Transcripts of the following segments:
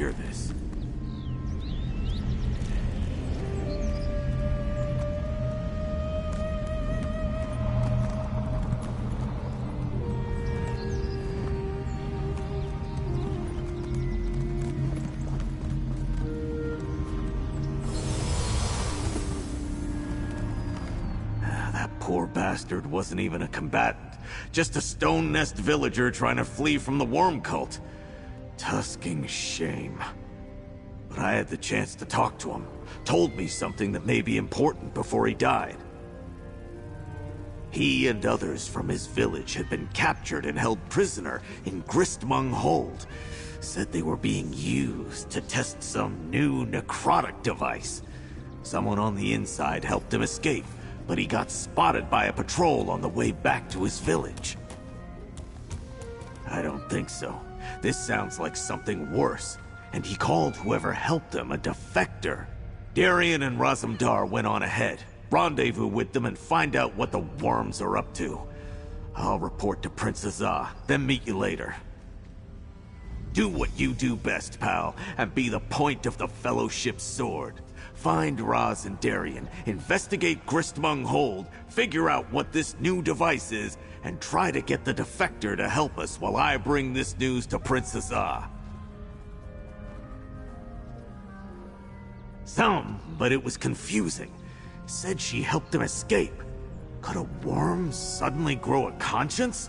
hear this. Poor bastard wasn't even a combatant, just a stone nest villager trying to flee from the worm cult. Tusking shame. But I had the chance to talk to him, told me something that may be important before he died. He and others from his village had been captured and held prisoner in Gristmung Hold. Said they were being used to test some new necrotic device. Someone on the inside helped him escape, but he got spotted by a patrol on the way back to his village. I don't think so. This sounds like something worse. And he called whoever helped him a defector. Darien and Razumdar went on ahead. Rendezvous with them and find out what the worms are up to. I'll report to Princess Ah, then meet you later. Do what you do best, pal, and be the point of the Fellowship's sword. Find Raz and Darien, investigate Gristmung Hold, figure out what this new device is, and try to get the defector to help us while I bring this news to Princess Ah. But it was confusing. Said she helped him escape. Could a worm suddenly grow a conscience?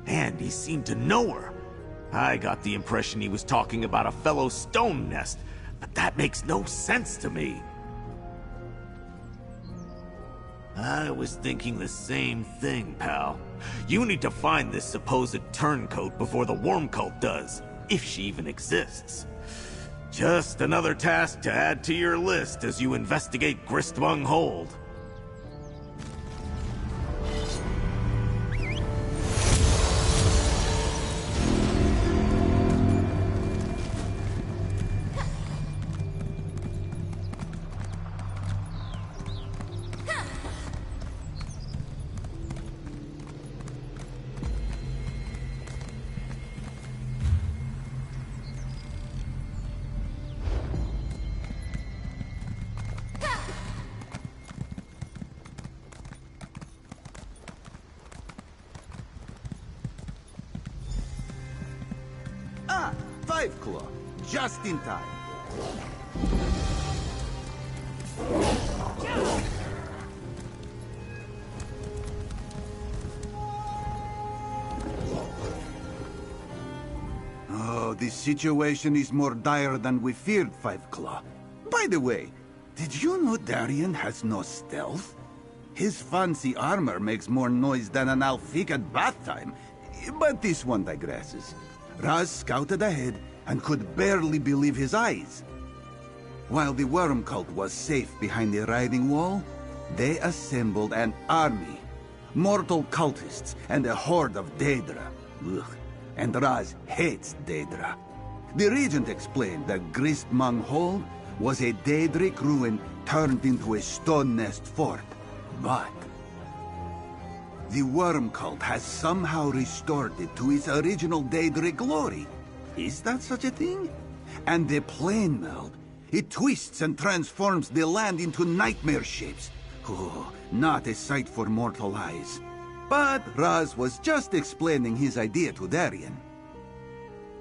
And he seemed to know her. I got the impression he was talking about a fellow stone nest, but that makes no sense to me. I was thinking the same thing, pal. You need to find this supposed turncoat before the worm cult does, if she even exists. Just another task to add to your list as you investigate Gristmung Hold. Five Claw, just in time. Oh, this situation is more dire than we feared, Five Claw. By the way, did you know Darien has no stealth? His fancy armor makes more noise than an Alfiq at bath time. But this one digresses. Raz scouted ahead and could barely believe his eyes. While the worm cult was safe behind the riding wall, they assembled an army. Mortal cultists and a horde of Daedra. Ugh. And Raz hates Daedra. The regent explained that Gristmung Hold was a Daedric ruin turned into a stone nest fort. But the worm cult has somehow restored it to its original Daedric glory. Is that such a thing? And the plane meld, it twists and transforms the land into nightmare shapes. Oh, not a sight for mortal eyes. But Raz was just explaining his idea to Darien.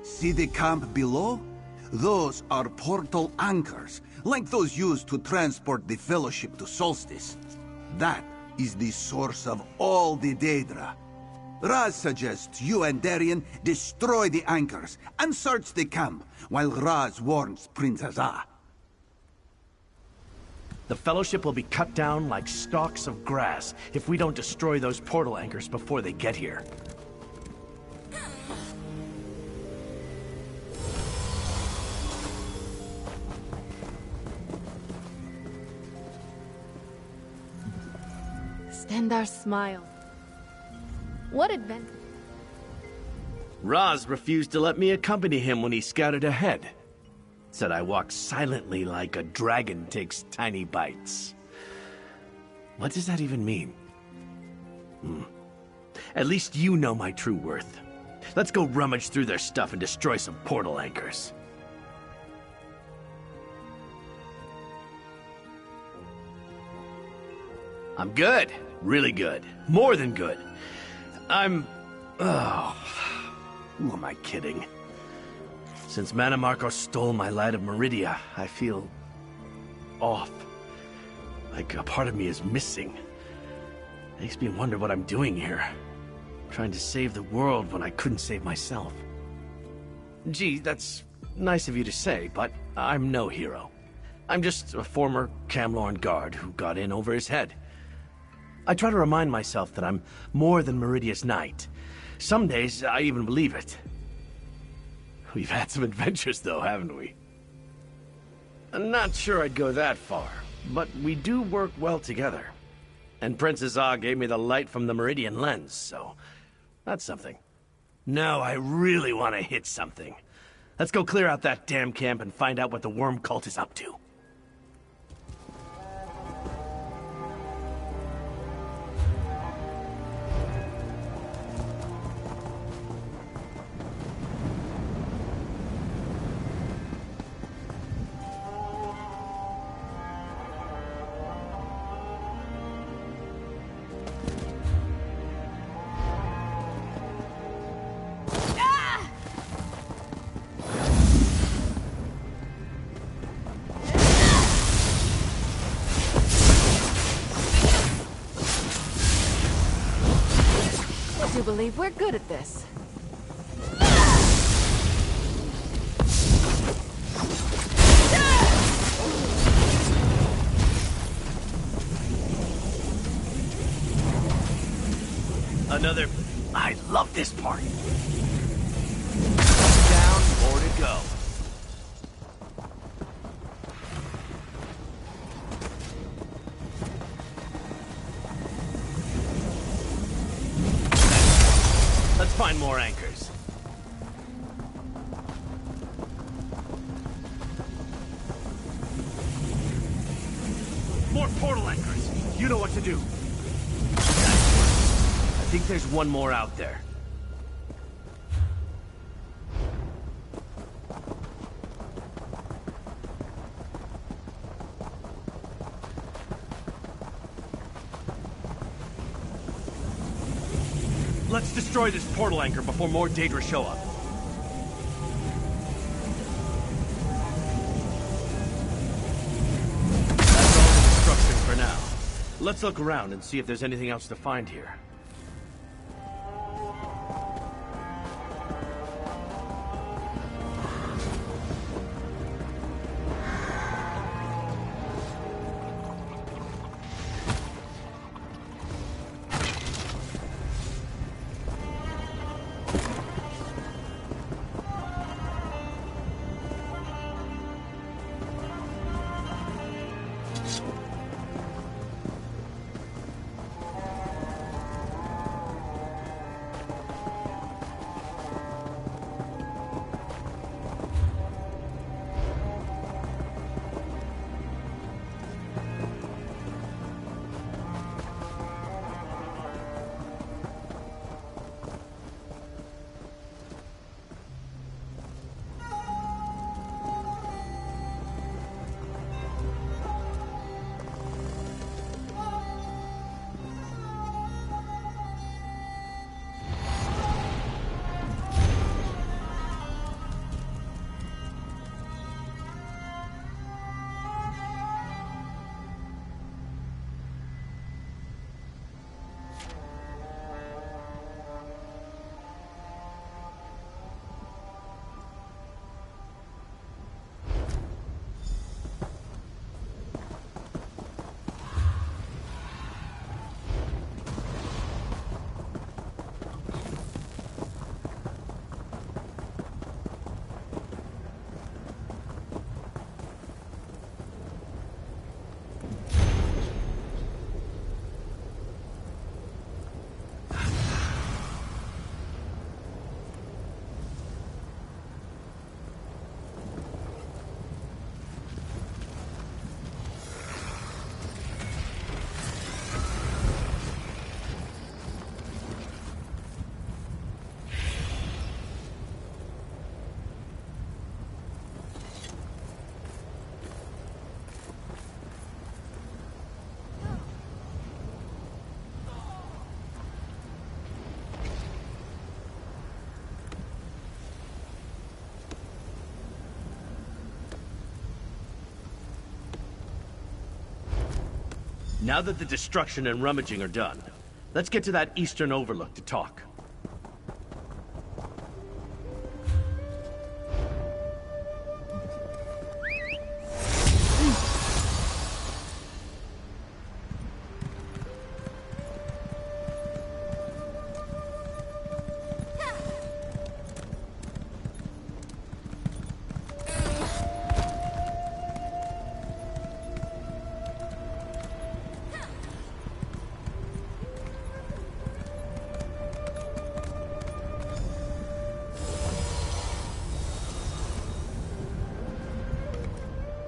See the camp below? Those are portal anchors, like those used to transport the Fellowship to Solstice. That is the source of all the Daedra. Raz suggests you and Darien destroy the anchors and search the camp, while Raz warns Princess Ah. The Fellowship will be cut down like stalks of grass if we don't destroy those portal anchors before they get here. Stendar smiled. What adventure? Raz refused to let me accompany him when he scouted ahead. Said I walk silently like a dragon takes tiny bites. What does that even mean? At least you know my true worth. Let's go rummage through their stuff and destroy some portal anchors. I'm good. Really good. More than good. Oh, who am I kidding? Since Mannimarco stole my light of Meridia, I feel off. Like a part of me is missing. Makes me wonder what I'm doing here. Trying to save the world when I couldn't save myself. Gee, that's nice of you to say, but I'm no hero. I'm just a former Camlorn guard who got in over his head. I try to remind myself that I'm more than Meridia's knight. Some days, I even believe it. We've had some adventures, though, haven't we? I'm not sure I'd go that far, but we do work well together. And Princess Ah gave me the light from the Meridian lens, so that's something. No, I really want to hit something. Let's go clear out that damn camp and find out what the worm cult is up to. I do believe we're good at this. Another... I love this part. Down, more to go. Let's find more anchors. More portal anchors. You know what to do. I think there's one more out there. Let's destroy this portal anchor before more Daedra show up. That's all the destruction for now. Let's look around and see if there's anything else to find here. Now that the destruction and rummaging are done, let's get to that eastern overlook to talk.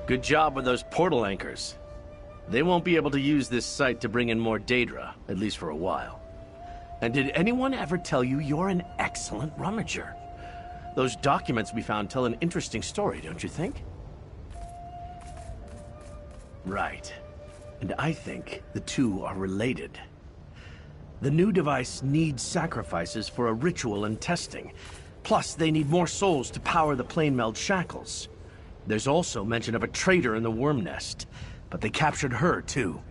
Good job with those portal anchors. They won't be able to use this site to bring in more Daedra, at least for a while. And did anyone ever tell you you're an excellent rummager? Those documents we found tell an interesting story, don't you think? Right. And I think the two are related. The new device needs sacrifices for a ritual and testing. Plus, they need more souls to power the plane meld shackles. There's also mention of a traitor in the worm nest, but they captured her too.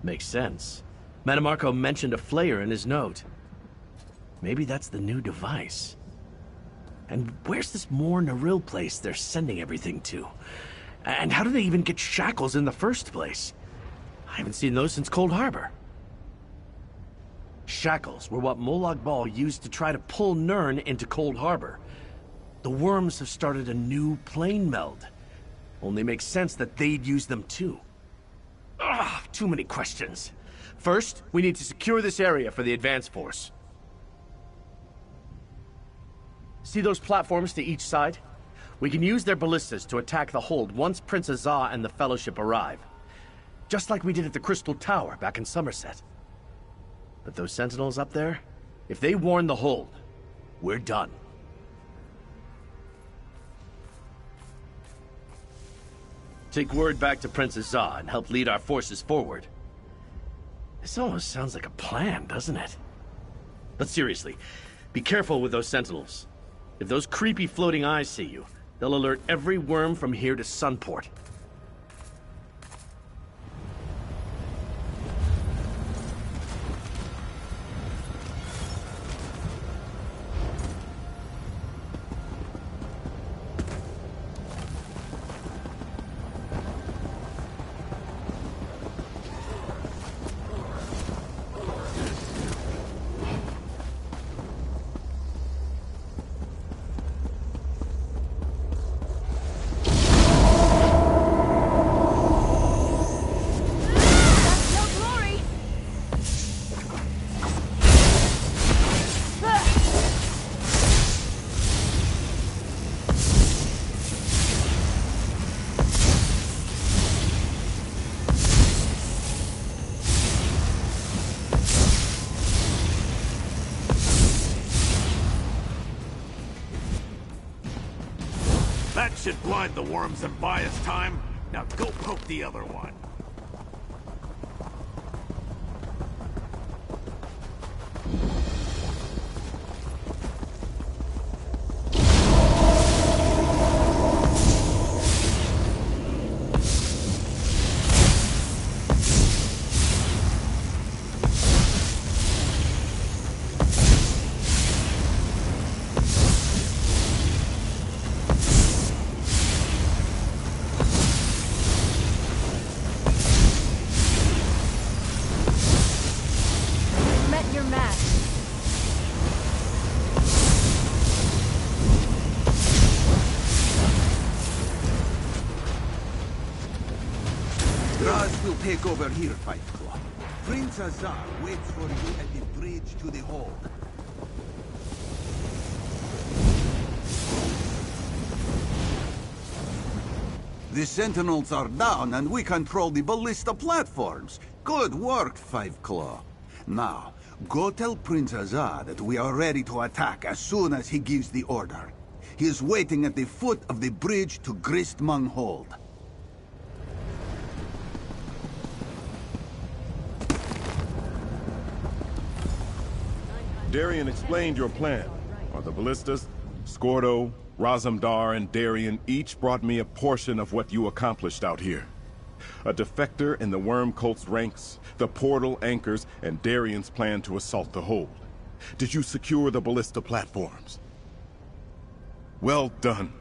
Makes sense. Manamarco mentioned a flayer in his note. Maybe that's the new device. And where's this Mor Naril place they're sending everything to? And how do they even get shackles in the first place? I haven't seen those since Cold Harbor. Shackles were what Molag Bal used to try to pull Nirn into Cold Harbor. The worms have started a new plane meld. Only makes sense that they'd use them too. Ugh, too many questions. First, we need to secure this area for the advance force. See those platforms to each side? We can use their ballistas to attack the hold once Prince Azah and the Fellowship arrive. Just like we did at the Crystal Tower back in Somerset. But those sentinels up there, if they warn the hold, we're done. Take word back to Prince Azah and help lead our forces forward. This almost sounds like a plan, doesn't it? But seriously, be careful with those sentinels. If those creepy floating eyes see you, they'll alert every worm from here to Sunport. That should blind the worms and buy us time. Now go poke the other one. Take over here, Fight Claw. Prince Azar waits for you at the bridge to the hold. The sentinels are down and we control the ballista platforms. Good work, Five Claw. Now, go tell Prince Azar that we are ready to attack as soon as he gives the order. He is waiting at the foot of the bridge to Gristmung Hold. Darien explained your plan. Are the ballistas, Scordo, Razumdar and Darien each brought me a portion of what you accomplished out here. A defector in the Worm Cult's ranks, the portal anchors, and Darien's plan to assault the hold. Did you secure the ballista platforms? Well done.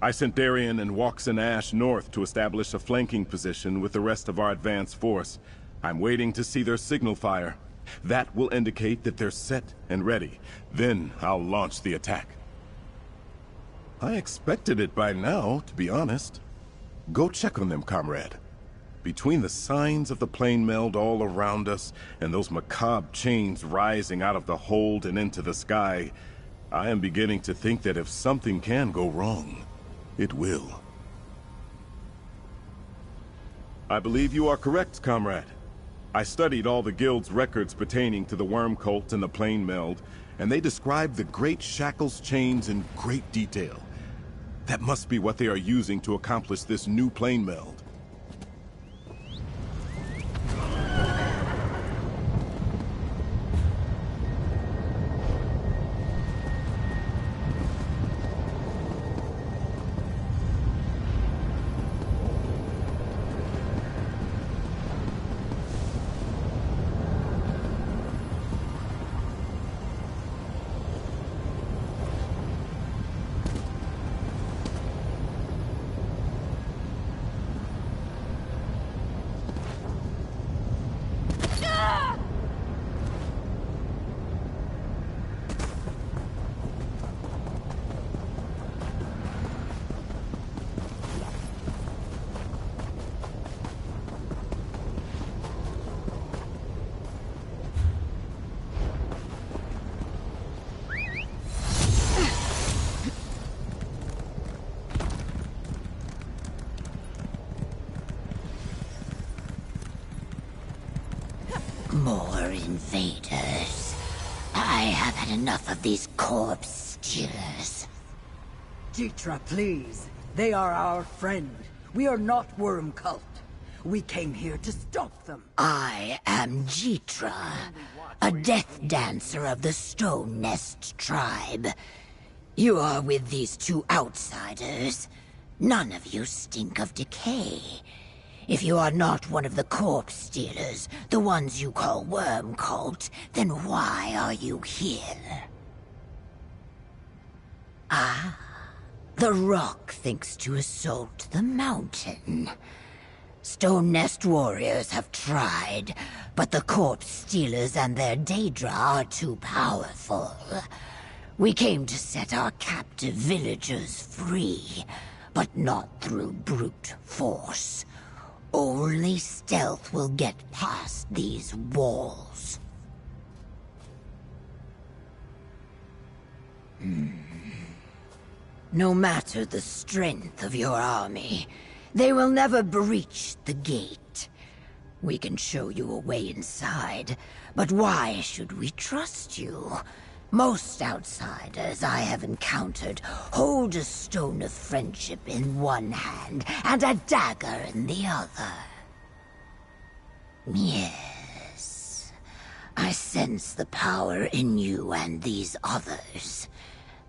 I sent Darien and Walks and Ash north to establish a flanking position with the rest of our advance force. I'm waiting to see their signal fire. That will indicate that they're set and ready. Then I'll launch the attack. I expected it by now, to be honest. Go check on them, comrade. Between the signs of the plane meld all around us and those macabre chains rising out of the hold and into the sky, I am beginning to think that if something can go wrong, it will. I believe you are correct, comrade. I studied all the guild's records pertaining to the Worm Cult and the plane meld, and they describe the Great Shackles chains in great detail. That must be what they are using to accomplish this new plane meld. More invaders. I have had enough of these corpse stealers. Jitra, please. They are our friend. We are not Worm Cult. We came here to stop them. I am Jitra, a death dancer of the Stone Nest tribe. You are with these two outsiders. None of you stink of decay. If you are not one of the corpse stealers, the ones you call Worm Cult, then why are you here? Ah, the rock thinks to assault the mountain. Stone Nest warriors have tried, but the corpse stealers and their Daedra are too powerful. We came to set our captive villagers free, but not through brute force. Only stealth will get past these walls. No matter the strength of your army, they will never breach the gate. We can show you a way inside, but why should we trust you? Most outsiders I have encountered hold a stone of friendship in one hand and a dagger in the other. Yes, I sense the power in you and these others.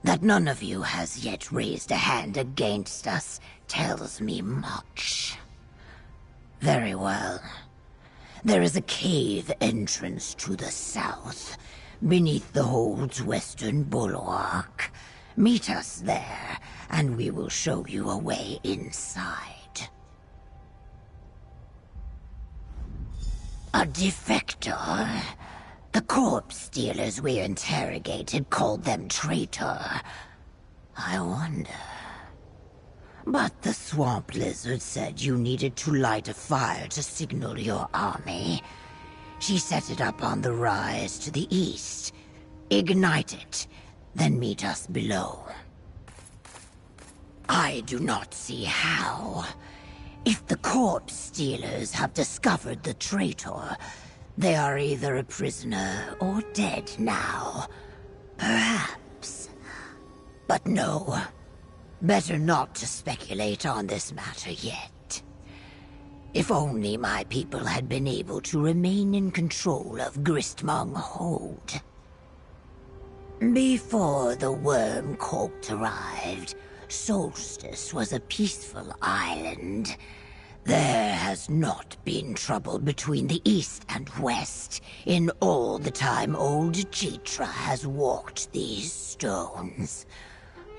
That none of you has yet raised a hand against us tells me much. Very well. There is a cave entrance to the south, beneath the hold's western bulwark. Meet us there, and we will show you a way inside. A defector? The corpse stealers we interrogated called them traitor. I wonder. But the swamp lizard said you needed to light a fire to signal your army. She set it up on the rise to the east. Ignite it, then meet us below. I do not see how. If the corpse stealers have discovered the traitor, they are either a prisoner or dead now. Perhaps. But no. Better not to speculate on this matter yet. If only my people had been able to remain in control of Gristmong Hold. Before the worm cult arrived, Solstice was a peaceful island. There has not been trouble between the East and West in all the time old Jitra has walked these stones.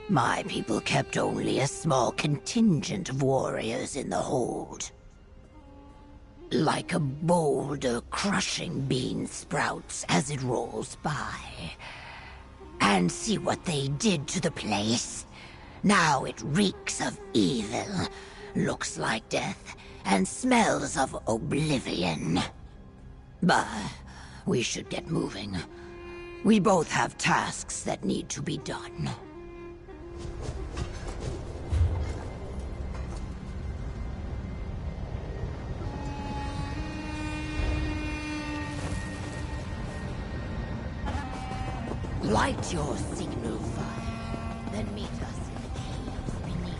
My people kept only a small contingent of warriors in the hold. Like a boulder crushing bean sprouts as it rolls by. And see what they did to the place. Now it reeks of evil, looks like death, and smells of oblivion. But we should get moving. We both have tasks that need to be done. Light your signal fire, then meet us in the caves beneath.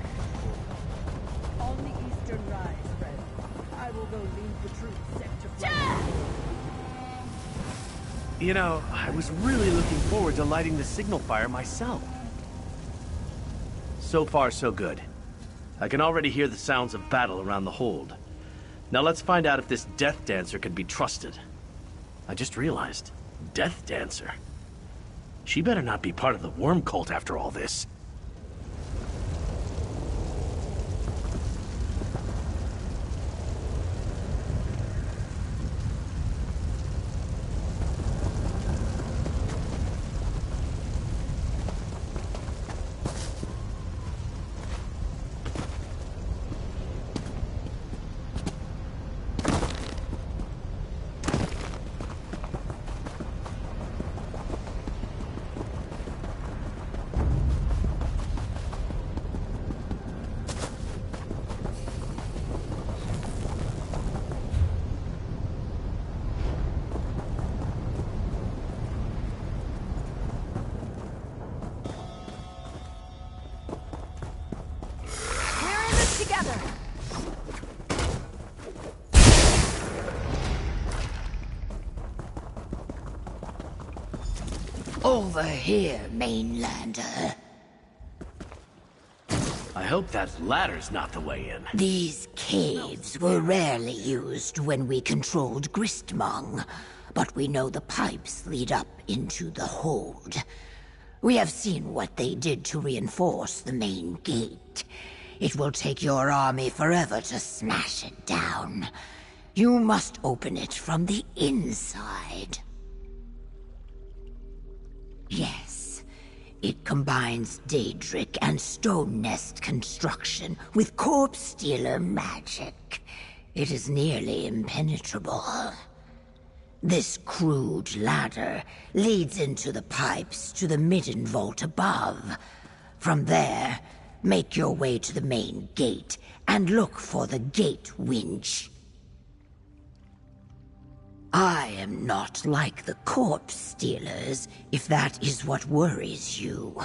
On the eastern rise, friend. I will go lead the troops set to front. You know, I was really looking forward to lighting the signal fire myself. So far, so good. I can already hear the sounds of battle around the hold. Now let's find out if this Death Dancer can be trusted. I just realized, Death Dancer? She better not be part of the worm cult after all this. Over here, mainlander. I hope that ladder's not the way in. These caves were rarely used when we controlled Gristmong, but we know the pipes lead up into the hold. We have seen what they did to reinforce the main gate. It will take your army forever to smash it down. You must open it from the inside. Yes, it combines Daedric and Stone Nest construction with Corpse Stealer magic. It is nearly impenetrable. This crude ladder leads into the pipes to the midden vault above. From there, make your way to the main gate and look for the gate winch. I am not like the Corpse Stealers, if that is what worries you.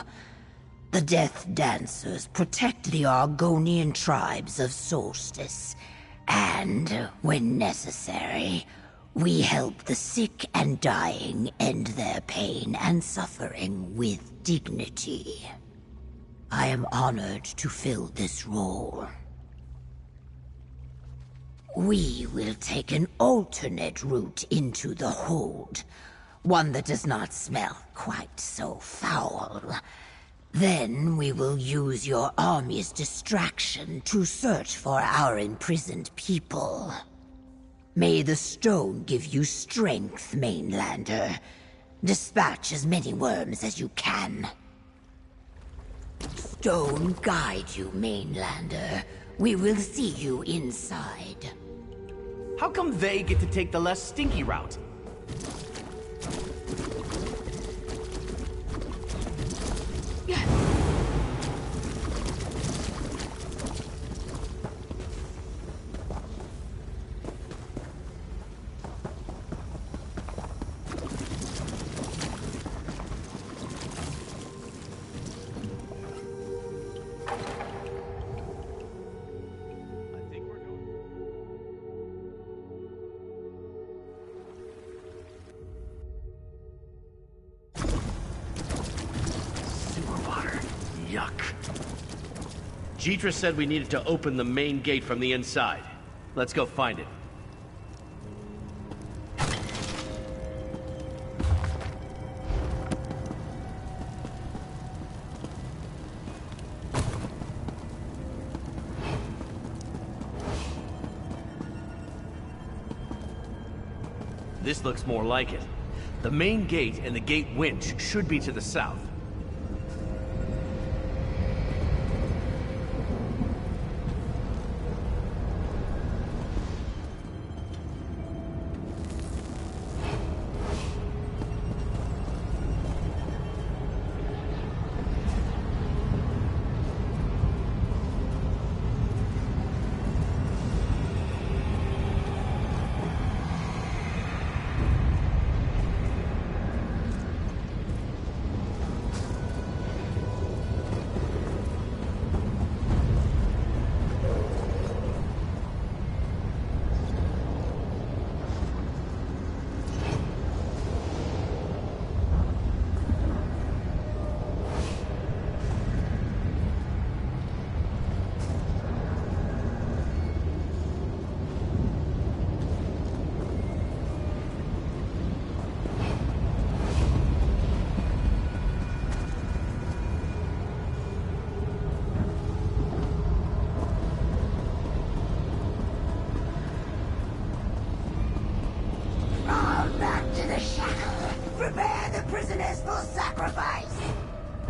The Death Dancers protect the Argonian tribes of Solstice, and, when necessary, we help the sick and dying end their pain and suffering with dignity. I am honored to fill this role. We will take an alternate route into the hold, one that does not smell quite so foul. Then we will use your army's distraction to search for our imprisoned people. May the stone give you strength, mainlander. Dispatch as many worms as you can. Stone guide you, mainlander. We will see you inside. How come they get to take the less stinky route? Jeetra said we needed to open the main gate from the inside. Let's go find it. This looks more like it. The main gate and the gate winch should be to the south.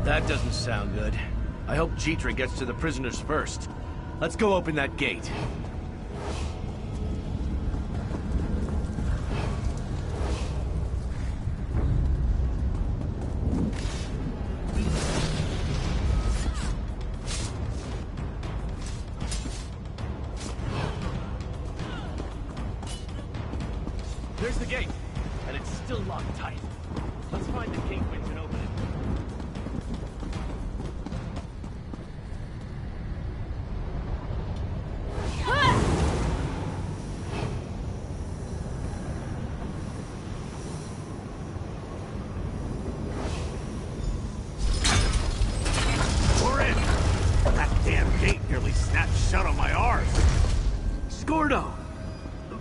That doesn't sound good. I hope Jeetra gets to the prisoners first. Let's go open that gate. There's the gate, and it's still locked tight. Let's find the gate winch and open it. We're in! That damn gate nearly snapped shut on my arse. Scordo!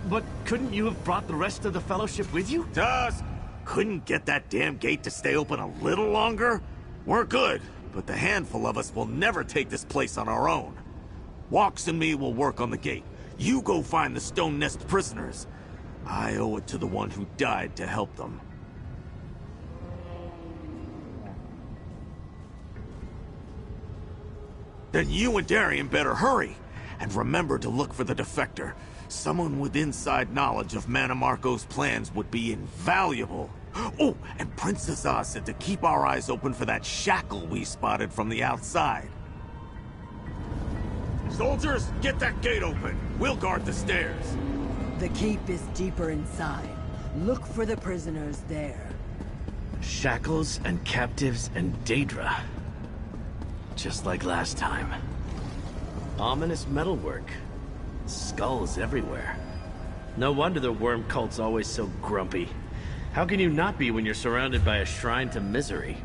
But couldn't you have brought the rest of the Fellowship with you? Tusk! Couldn't get that damn gate to stay open a little longer? We're good, but the handful of us will never take this place on our own. Walks and me will work on the gate. You go find the Stone Nest prisoners. I owe it to the one who died to help them. Then you and Darien better hurry. And remember to look for the defector. Someone with inside knowledge of Mana Marco's plans would be invaluable. Oh, and Princess Oz said to keep our eyes open for that shackle we spotted from the outside. Soldiers, get that gate open. We'll guard the stairs. The keep is deeper inside. Look for the prisoners there. Shackles and captives and Daedra. Just like last time. Ominous metalwork. Skulls everywhere. No wonder the worm cult's always so grumpy. How can you not be when you're surrounded by a shrine to misery?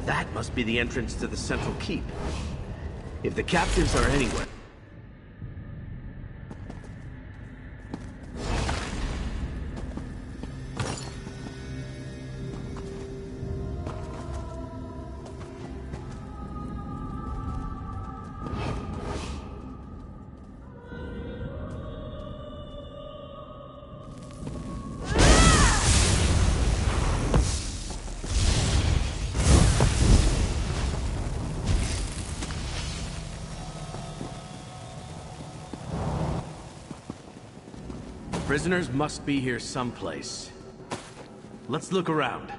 That must be the entrance to the central keep. If the captives are anywhere... Prisoners must be here someplace. Let's look around.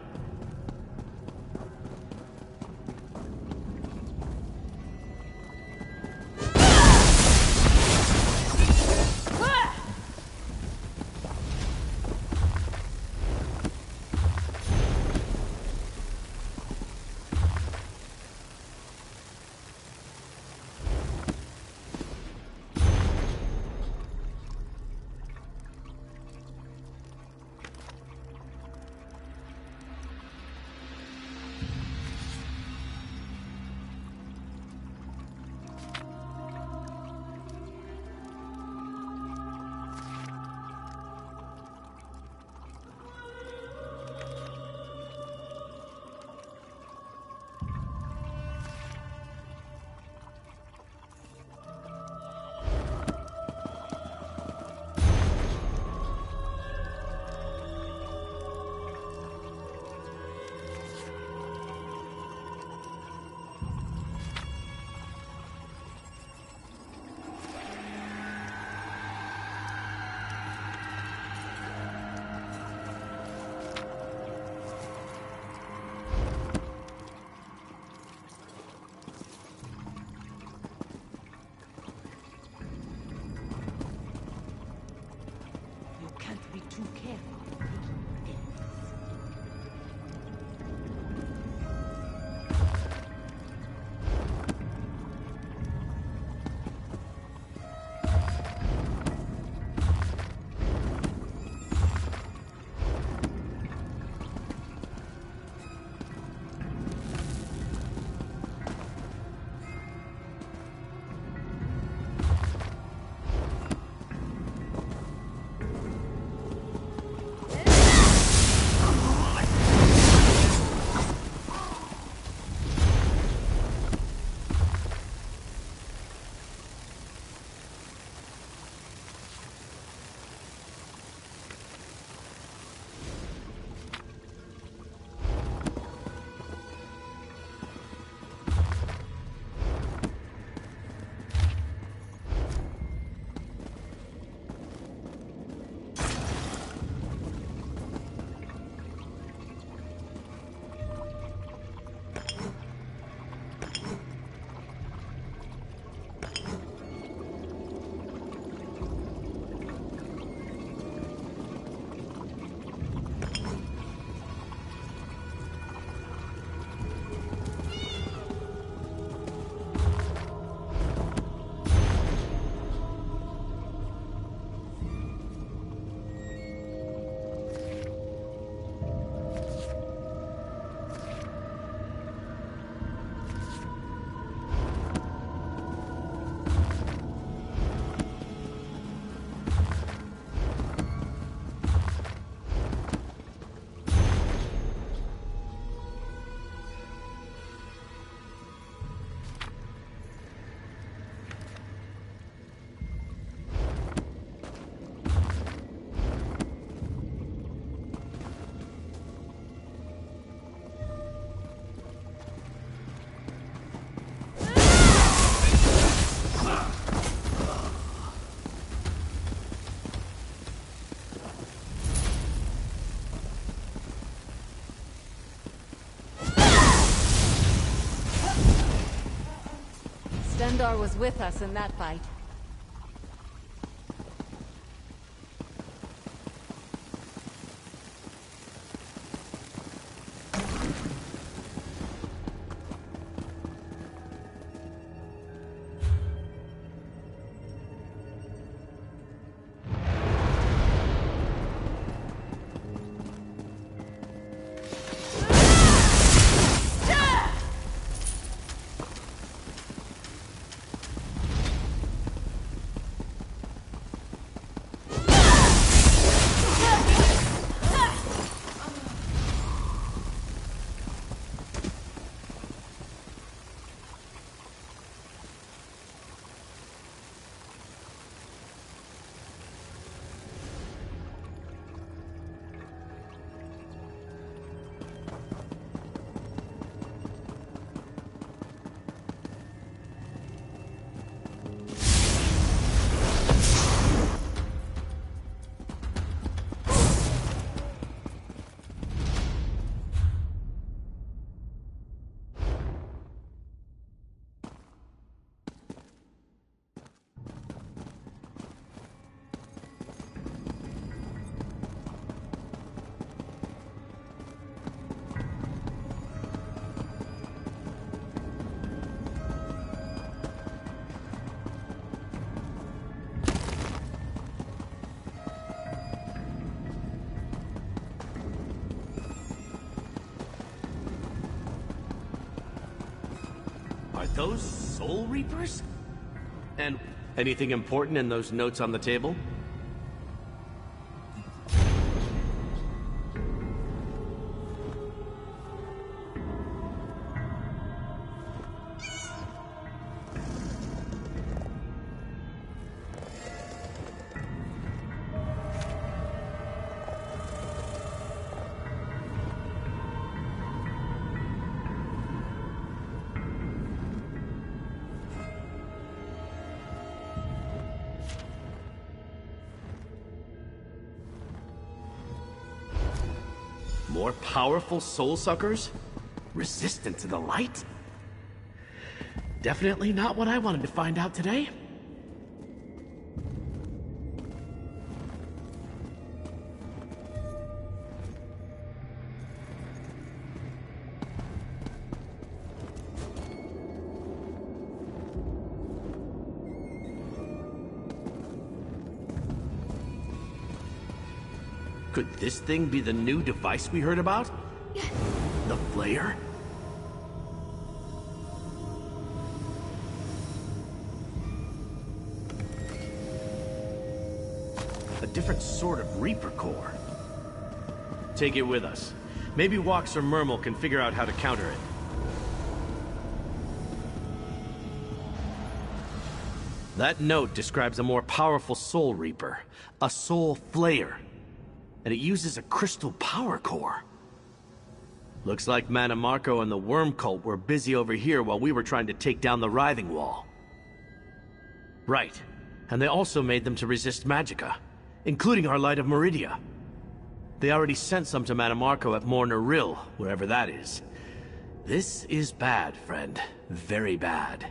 Stendarr was with us in that fight. Are those Soul Reapers? And anything important in those notes on the table? More powerful soul suckers? Resistant to the light? Definitely not what I wanted to find out today. Could this thing be the new device we heard about? The flare? A different sort of Reaper core. Take it with us. Maybe Wax or Murmel can figure out how to counter it. That note describes a more powerful Soul Reaper, a Soul Flayer. And it uses a crystal power core. Looks like Manamarco and the Worm Cult were busy over here while we were trying to take down the Writhing Wall. Right. And they also made them to resist magicka, including our Light of Meridia. They already sent some to Manamarco at Morner Rill, wherever that is. This is bad, friend. Very bad.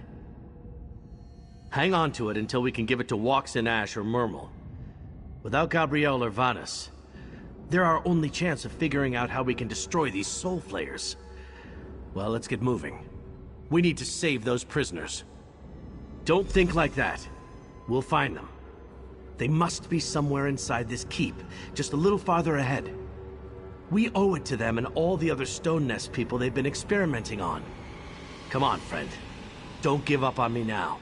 Hang on to it until we can give it to Wax and Ash or Murmel. Without Gabrielle or Vanus, they're our only chance of figuring out how we can destroy these Soul Flayers. Well, let's get moving. We need to save those prisoners. Don't think like that. We'll find them. They must be somewhere inside this keep, just a little farther ahead. We owe it to them and all the other Stone Nest people they've been experimenting on. Come on, friend. Don't give up on me now.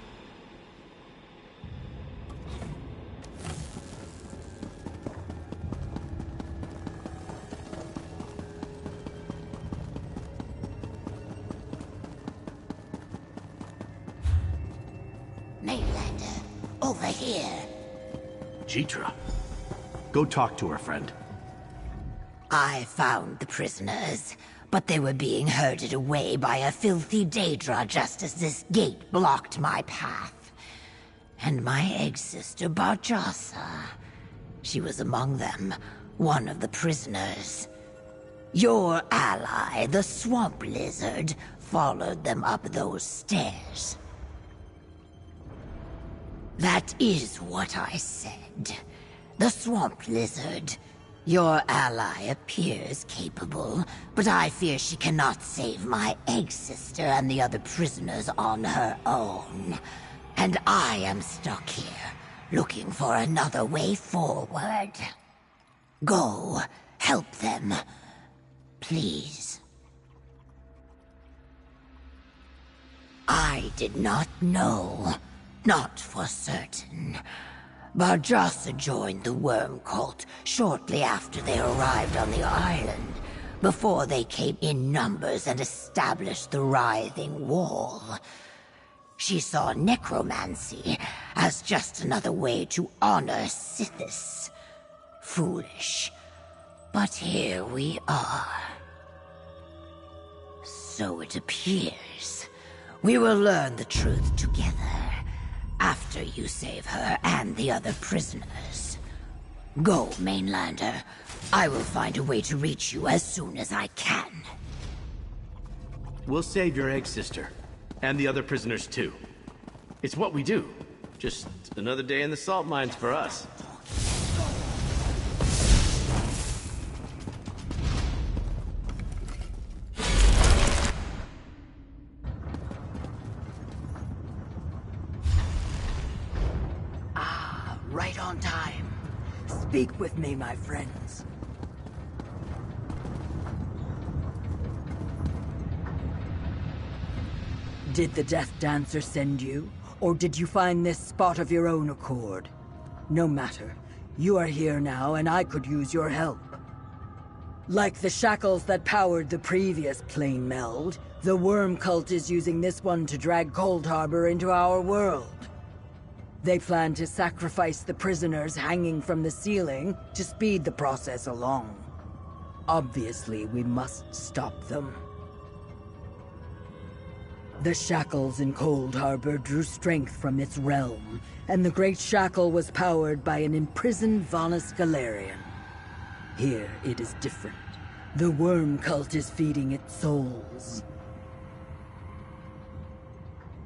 Mainlander, over here. Jitra. Go talk to her, friend. I found the prisoners, but they were being herded away by a filthy Daedra just as this gate blocked my path. And my egg-sister Barjasa. She was among them, one of the prisoners. Your ally, the Swamp Lizard, followed them up those stairs. That is what I said. The swamp lizard. Your ally appears capable, but I fear she cannot save my egg sister and the other prisoners on her own. And I am stuck here, looking for another way forward. Go, help them. Please. I did not know. Not for certain. Barjasa joined the worm cult shortly after they arrived on the island, before they came in numbers and established the writhing wall. She saw necromancy as just another way to honor Sithis. Foolish. But here we are. So it appears. We will learn the truth together. After you save her and the other prisoners. Go, Mainlander. I will find a way to reach you as soon as I can. We'll save your egg sister. And the other prisoners too. It's what we do. Just another day in the salt mines for us. Right on time. Speak with me, my friends. Did the Death Dancer send you? Or did you find this spot of your own accord? No matter. You are here now, and I could use your help. Like the shackles that powered the previous plane meld, the worm cult is using this one to drag Cold Harbor into our world. They plan to sacrifice the prisoners hanging from the ceiling to speed the process along. Obviously, we must stop them. The shackles in Cold Harbor drew strength from its realm, and the Great Shackle was powered by an imprisoned Vanus Galarian. Here, it is different. The worm cult is feeding its souls.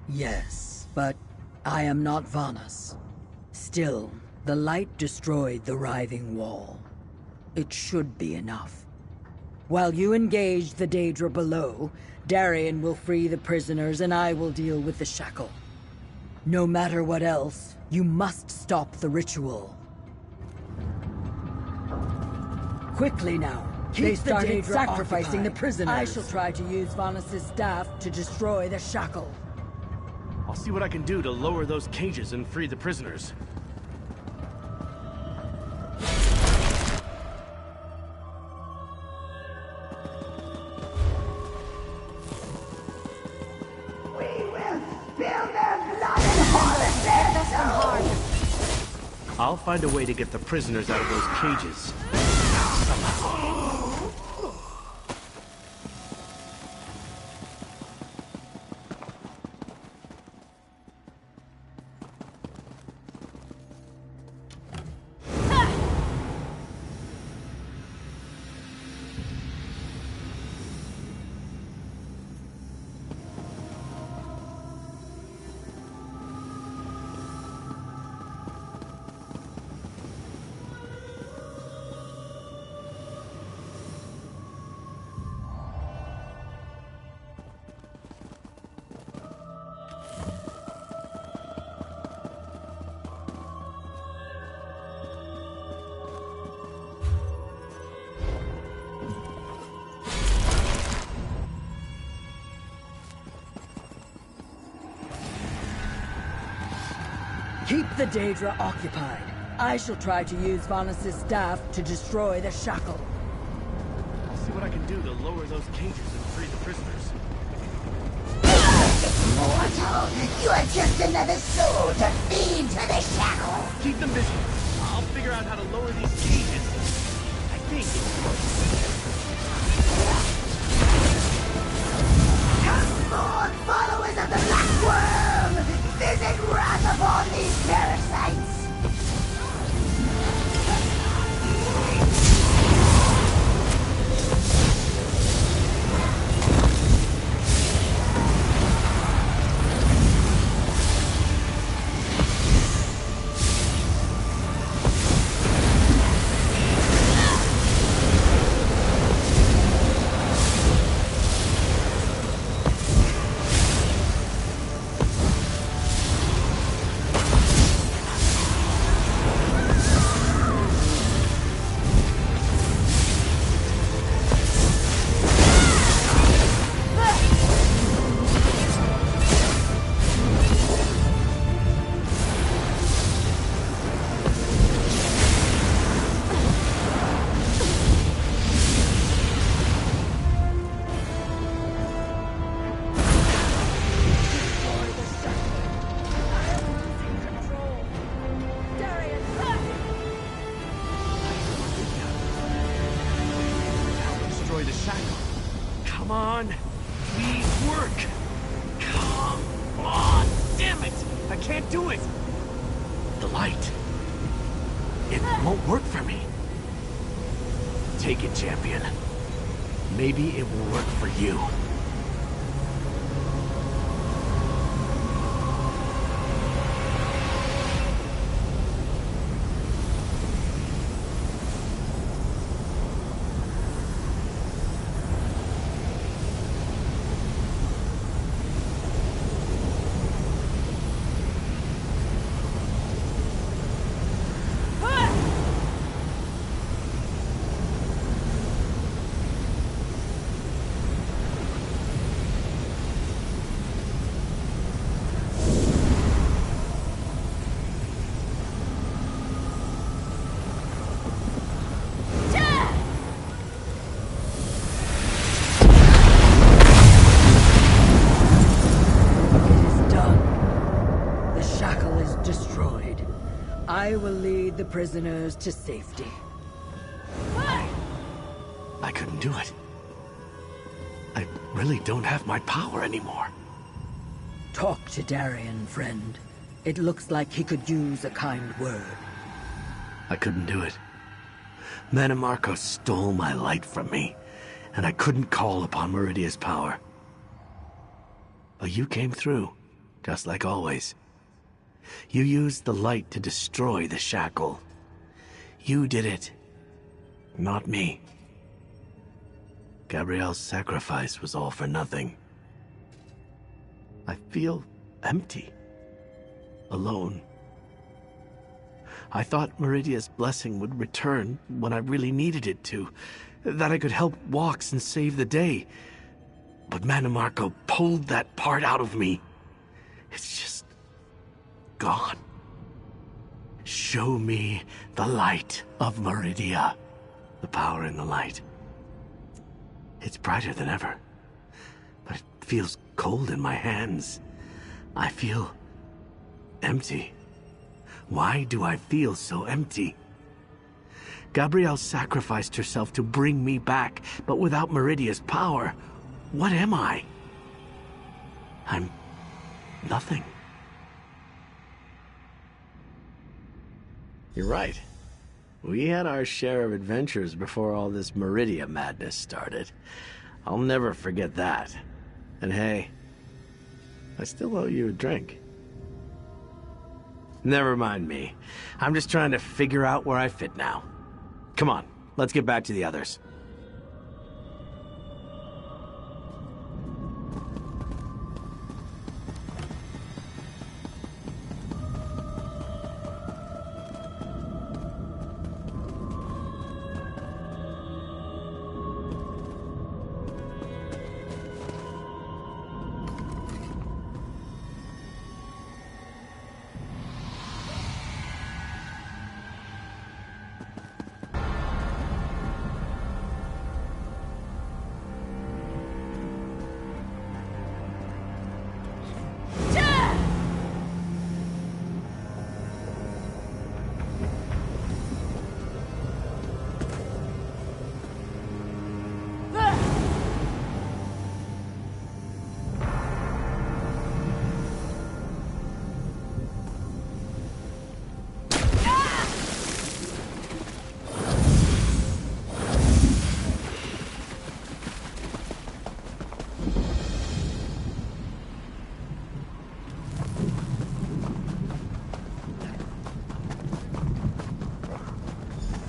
Yes, but I am not Vanus. Still, the light destroyed the writhing wall. It should be enough. While you engage the Daedra below, Darien will free the prisoners and I will deal with the shackle. No matter what else, you must stop the ritual. Quickly now. They started sacrificing the prisoners. I shall try to use Vanus' staff to destroy the shackle. I'll see what I can do to lower those cages and free the prisoners. We will spill their blood and harvest them hard. I'll find a way to get the prisoners out of those cages. Keep the Daedra occupied. I shall try to use Vanus' staff to destroy the shackle. I'll see what I can do to lower those cages and free the prisoners. Mortal, you are just another soul to feed to the shackle. Keep them busy. I'll figure out how to lower these cages. I think. Come forth, followers of the Black Worm! Visit wrath upon these parasites! Come on. Please work. Come on. Damn it. I can't do it. The light. It won't work for me. Take it, champion. Maybe it will work for you. I will lead the prisoners to safety. I couldn't do it. I really don't have my power anymore. Talk to Darien, friend. It looks like he could use a kind word. I couldn't do it. Manimarco stole my light from me, and I couldn't call upon Meridia's power. But you came through, just like always. You used the light to destroy the shackle. You did it, not me. Gabrielle's sacrifice was all for nothing. I feel empty, alone. I thought Meridia's blessing would return when I really needed it to, that I could help Walks and save the day. But Manimarco pulled that part out of me. It's just gone. Show me the light of Meridia. The power in the light. It's brighter than ever, but it feels cold in my hands. I feel empty. Why do I feel so empty? Gabrielle sacrificed herself to bring me back, but without Meridia's power, what am I? I'm nothing. You're right. We had our share of adventures before all this Meridia madness started. I'll never forget that. And hey, I still owe you a drink. Never mind me. I'm just trying to figure out where I fit now. Come on, let's get back to the others.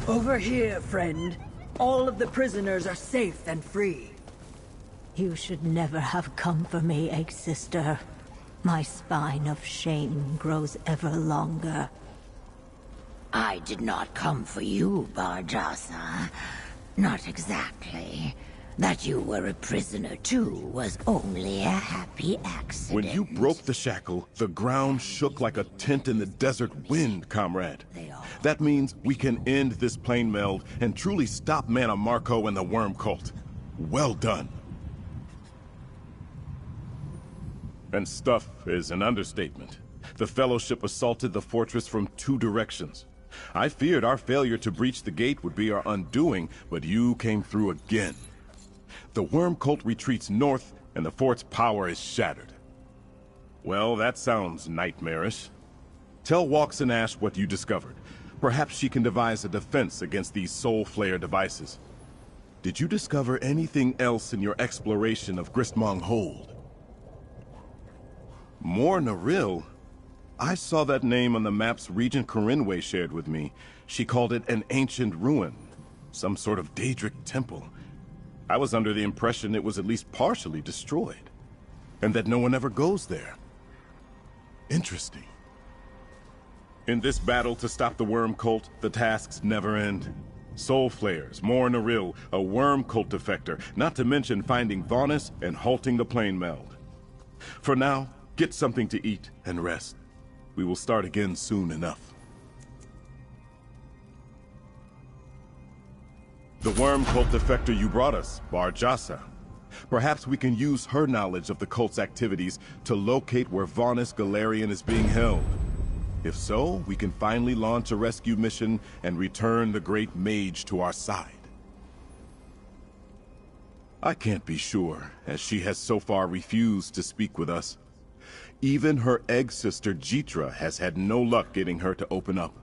Over here, friend. All of the prisoners are safe and free. You should never have come for me, Egg Sister. My spine of shame grows ever longer. I did not come for you, Barjasa. Not exactly. That you were a prisoner too was only a happy accident. When you broke the shackle, the ground shook like a tent in the desert wind, comrade. That means we can end this plane meld and truly stop Manimarco and the Worm Cult. Well done. And stuff is an understatement. The Fellowship assaulted the fortress from 2 directions. I feared our failure to breach the gate would be our undoing, but you came through again. The worm cult retreats north, and the fort's power is shattered. Well, that sounds nightmarish. Tell Waxen Ash what you discovered. Perhaps she can devise a defense against these Soul Flare devices. Did you discover anything else in your exploration of Gristmong Hold? More Naril? I saw that name on the maps Regent Corinway shared with me. She called it an ancient ruin, some sort of Daedric temple. I was under the impression it was at least partially destroyed, and that no one ever goes there. Interesting. In this battle to stop the Worm Cult, the tasks never end. Soul Flares, More Naril, a Worm Cult defector, not to mention finding Vonis and halting the plane meld. For now, get something to eat and rest. We will start again soon enough. The Worm Cult defector you brought us, Barjasa. Perhaps we can use her knowledge of the cult's activities to locate where Vonis Galarian is being held. If so, we can finally launch a rescue mission and return the Great Mage to our side. I can't be sure, as she has so far refused to speak with us. Even her egg sister Jitra has had no luck getting her to open up.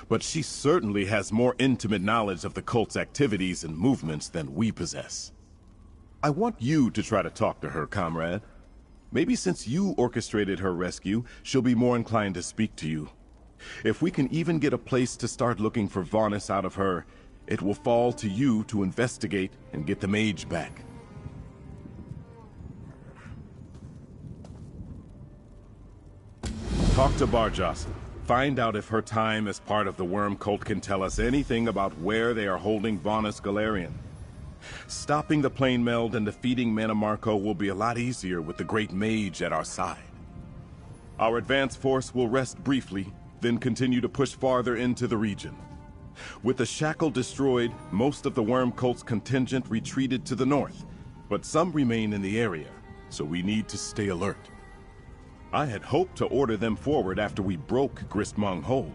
But she certainly has more intimate knowledge of the cult's activities and movements than we possess. I want you to try to talk to her, comrade. Maybe since you orchestrated her rescue, she'll be more inclined to speak to you. If we can even get a place to start looking for Vonis out of her, it will fall to you to investigate and get the mage back. Talk to Barjasa. Find out if her time as part of the Worm Cult can tell us anything about where they are holding Vonis Galarian. Stopping the plane meld and defeating Manamarco will be a lot easier with the Great Mage at our side. Our advance force will rest briefly, then continue to push farther into the region. With the shackle destroyed, most of the Worm Cult's contingent retreated to the north, but some remain in the area, so we need to stay alert. I had hoped to order them forward after we broke Gristmong Hold,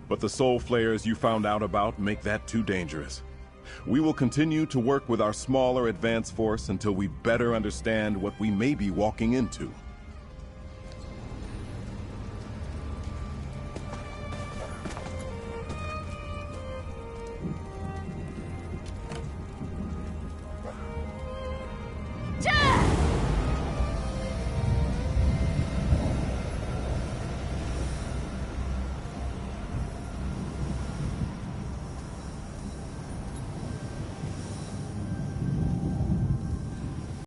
but the Soul Flares you found out about make that too dangerous. We will continue to work with our smaller advance force until we better understand what we may be walking into.